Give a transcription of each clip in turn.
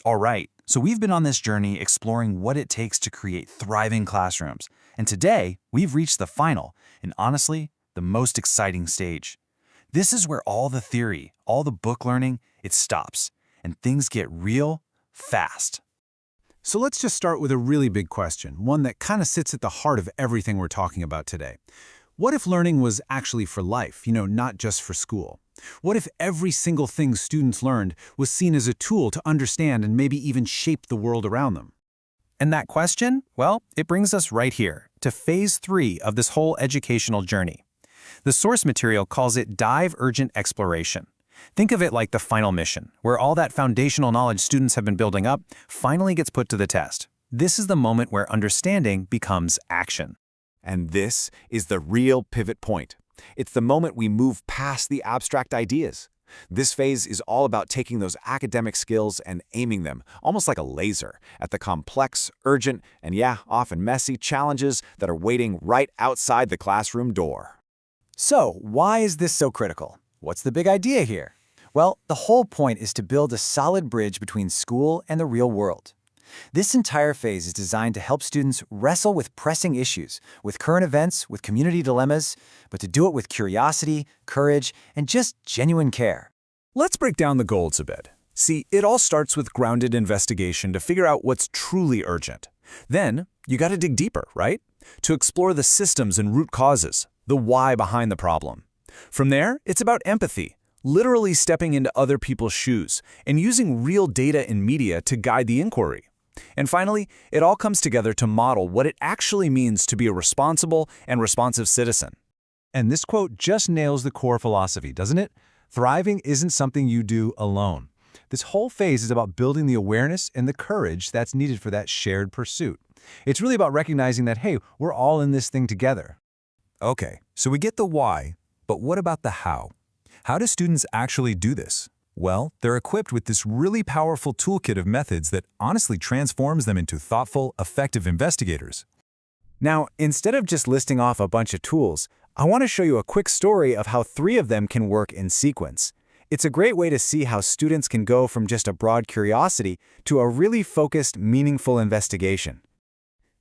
All right, so we've been on this journey exploring what it takes to create thriving classrooms. And today, we've reached the final, and honestly, the most exciting stage. This is where all the theory, all the book learning, it stops, and things get real, fast. So let's just start with a really big question, one that kind of sits at the heart of everything we're talking about today. What if learning was actually for life, not just for school? What if every single thing students learned was seen as a tool to understand and maybe even shape the world around them? And that question, well, it brings us right here to phase 3 of this whole educational journey. The source material calls it Divergent Exploration. Think of it like the final mission, where all that foundational knowledge students have been building up finally gets put to the test. This is the moment where understanding becomes action. And this is the real pivot point. It's the moment we move past the abstract ideas. This phase is all about taking those academic skills and aiming them, almost like a laser, at the complex, urgent, and often messy challenges that are waiting right outside the classroom door. So, why is this so critical? What's the big idea here? Well, the whole point is to build a solid bridge between school and the real world. This entire phase is designed to help students wrestle with pressing issues, with current events, with community dilemmas, but to do it with curiosity, courage, and just genuine care. Let's break down the goals a bit. See, it all starts with grounded investigation to figure out what's truly urgent. Then, you got to dig deeper, right? To explore the systems and root causes, the why behind the problem. From there, it's about empathy, literally stepping into other people's shoes and using real data and media to guide the inquiry. And finally, it all comes together to model what it actually means to be a responsible and responsive citizen. And this quote just nails the core philosophy, doesn't it? Thriving isn't something you do alone. This whole phase is about building the awareness and the courage that's needed for that shared pursuit. It's really about recognizing that, hey, we're all in this thing together. Okay, so we get the why, but what about the how? How do students actually do this? Well, they're equipped with this really powerful toolkit of methods that honestly transforms them into thoughtful, effective investigators. Now, instead of just listing off a bunch of tools, I want to show you a quick story of how 3 of them can work in sequence. It's a great way to see how students can go from just a broad curiosity to a really focused, meaningful investigation.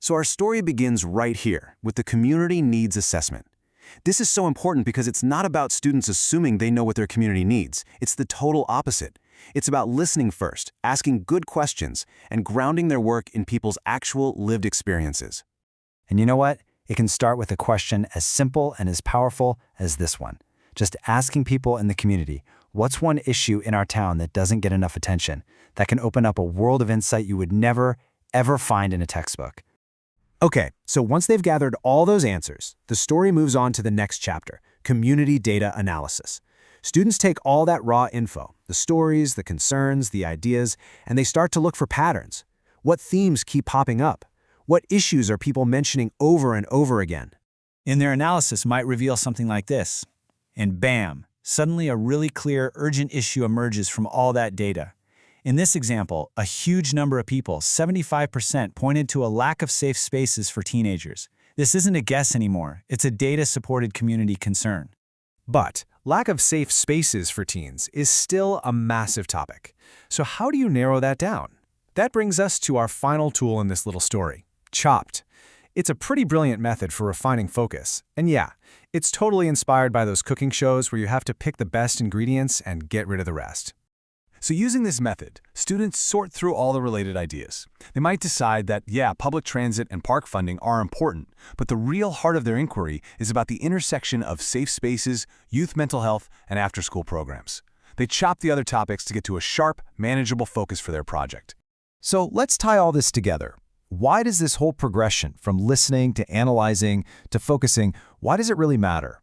So our story begins right here with the community needs assessment. This is so important because it's not about students assuming they know what their community needs. It's the total opposite. It's about listening first, asking good questions, and grounding their work in people's actual lived experiences. And you know what? It can start with a question as simple and as powerful as this one. Just asking people in the community, what's one issue in our town that doesn't get enough attention, that can open up a world of insight you would never, ever find in a textbook? Okay, so once they've gathered all those answers, the story moves on to the next chapter, community data analysis. Students take all that raw info, the stories, the concerns, the ideas, and they start to look for patterns. What themes keep popping up? What issues are people mentioning over and over again? In their analysis might reveal something like this. And bam, suddenly a really clear, urgent issue emerges from all that data. In this example, a huge number of people, 75%, pointed to a lack of safe spaces for teenagers. This isn't a guess anymore. It's a data-supported community concern. But lack of safe spaces for teens is still a massive topic. So how do you narrow that down? That brings us to our final tool in this little story, Chopped. It's a pretty brilliant method for refining focus. And yeah, it's totally inspired by those cooking shows where you have to pick the best ingredients and get rid of the rest. So using this method, students sort through all the related ideas. They might decide that, public transit and park funding are important, but the real heart of their inquiry is about the intersection of safe spaces, youth mental health, and after-school programs. They chop the other topics to get to a sharp, manageable focus for their project. So let's tie all this together. Why does this whole progression from listening to analyzing to focusing, why does it really matter?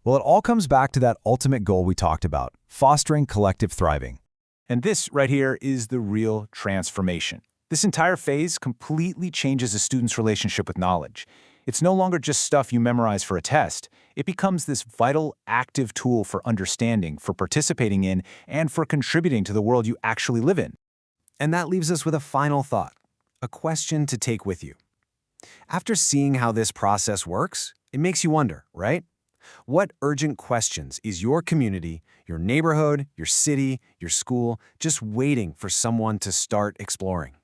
Well, it all comes back to that ultimate goal we talked about, fostering collective thriving. And this right here is the real transformation. This entire phase completely changes a student's relationship with knowledge. It's no longer just stuff you memorize for a test. It becomes this vital, active tool for understanding, for participating in, and for contributing to the world you actually live in. And that leaves us with a final thought, a question to take with you. After seeing how this process works, it makes you wonder, right? What urgent questions is your community, your neighborhood, your city, your school just waiting for someone to start exploring?